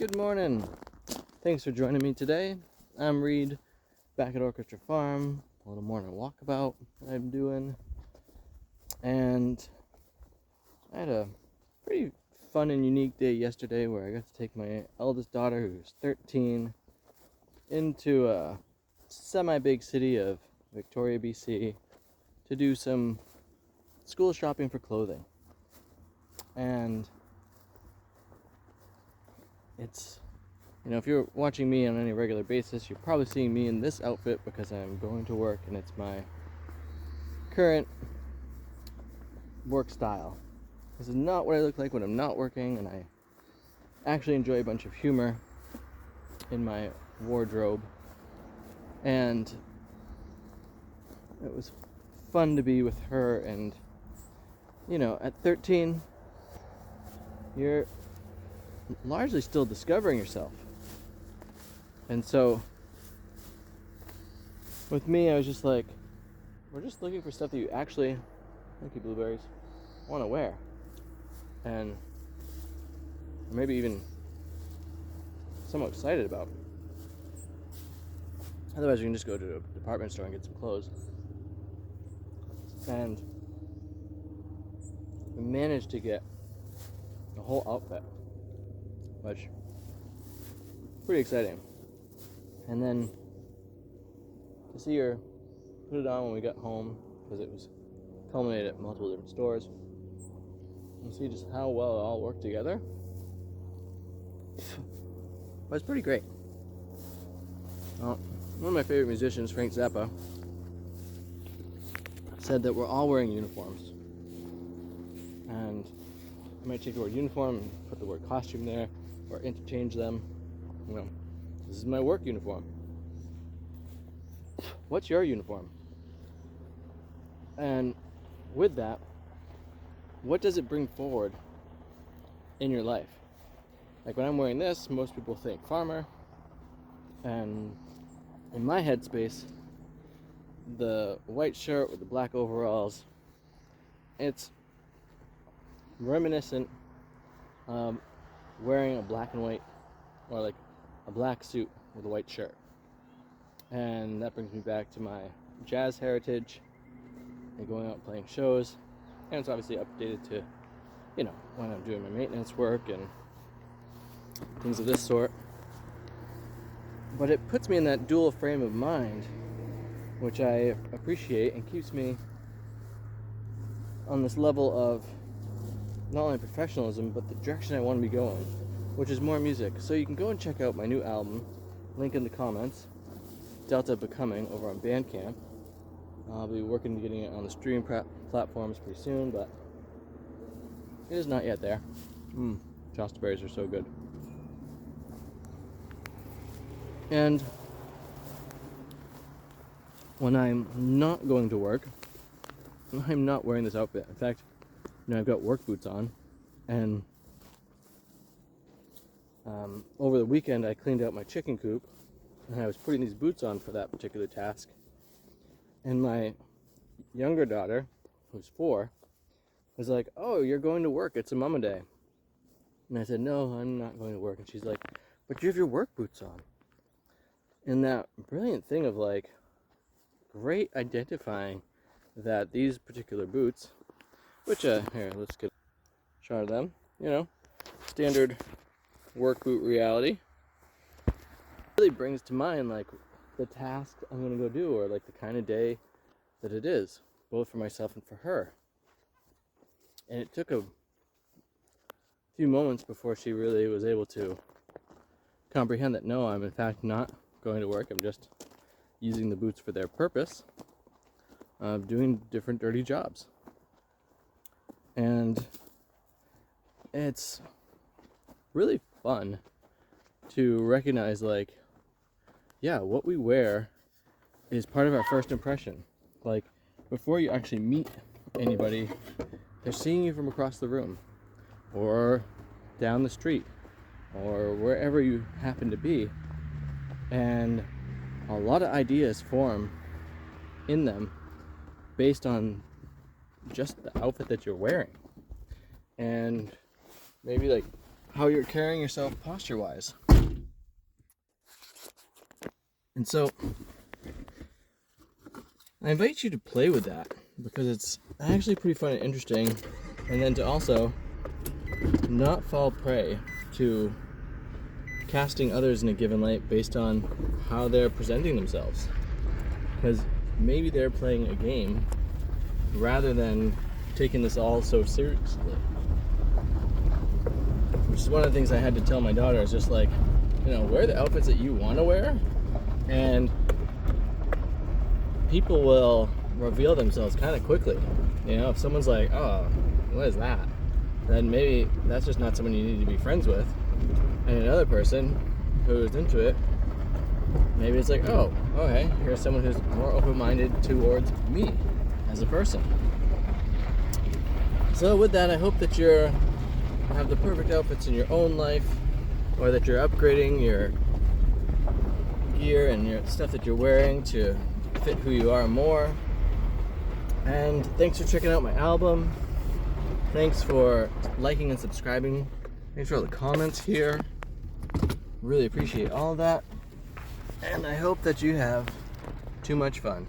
Good morning. Thanks for joining me today. I'm Reed, back at Orchestra Farm. A little morning walkabout I'm doing. And I had a pretty fun and unique day yesterday where I got to take my eldest daughter, who's 13, into a semi-big city of Victoria, BC, to do some school shopping for clothing. And it's, if you're watching me on any regular basis, you're probably seeing me in this outfit because I'm going to work and it's my current work style. This is not what I look like when I'm not working, and I actually enjoy a bunch of humor in my wardrobe. And it was fun to be with her, and at 13, you're largely still discovering yourself. And so with me, I was just like, we're just looking for stuff that you actually, thank you, blueberries, want to wear. And maybe even somewhat excited about. Otherwise, you can just go to a department store and get some clothes. And we managed to get a whole outfit, which is pretty exciting. And then to see her put it on when we got home, because it was culminated at multiple different stores, and see just how well it all worked together, was pretty great. Well, one of my favorite musicians, Frank Zappa, said that we're all wearing uniforms. And I might take the word uniform and put the word costume there, or interchange them. This is my work uniform. What's your uniform? And with that, what does it bring forward in your life? Like when I'm wearing this, most people think farmer. And in my headspace, the white shirt with the black overalls, it's reminiscent of wearing a black and white, or like a black suit with a white shirt. And that brings me back to my jazz heritage and going out playing shows. And it's obviously updated to, when I'm doing my maintenance work and things of this sort. But it puts me in that dual frame of mind, which I appreciate, and keeps me on this level of not only professionalism, but the direction I want to be going, which is more music. So you can go and check out my new album, link in the comments, Delta Becoming, over on Bandcamp. I'll be working on getting it on the stream platforms pretty soon, but it is not yet there. Shasta berries are so good. And when I'm not going to work, I'm not wearing this outfit. In fact, I've got work boots on, and over the weekend I cleaned out my chicken coop, and I was putting these boots on for that particular task. And my younger daughter, who's 4, was like, "Oh, you're going to work, it's a mama day." And I said, "No, I'm not going to work." And she's like, "But you have your work boots on." And that brilliant thing of like, great identifying that these particular boots, which, here, let's get a shot of them, standard work boot reality, really brings to mind like the task I'm going to go do, or like the kind of day that it is, both for myself and for her. And it took a few moments before she really was able to comprehend that no, I'm in fact not going to work. I'm just using the boots for their purpose of doing different dirty jobs. And it's really fun to recognize, like, what we wear is part of our first impression. Like, before you actually meet anybody, they're seeing you from across the room, or down the street, or wherever you happen to be. And a lot of ideas form in them based on just the outfit that you're wearing. And maybe like how you're carrying yourself posture-wise. And so I invite you to play with that, because it's actually pretty fun and interesting, and then to also not fall prey to casting others in a given light based on how they're presenting themselves. Because maybe they're playing a game rather than taking this all so seriously. Which is one of the things I had to tell my daughter, is just like, wear the outfits that you want to wear, and people will reveal themselves kind of quickly. If someone's like, oh, what is that? Then maybe that's just not someone you need to be friends with. And another person who's into it, maybe it's like, oh, okay, here's someone who's more open-minded towards me as a person. So with that, I hope that you have the perfect outfits in your own life, or that you're upgrading your gear and your stuff that you're wearing to fit who you are more. And thanks for checking out my album. Thanks for liking and subscribing. Thanks for all the comments here. Really appreciate all of that. And I hope that you have too much fun.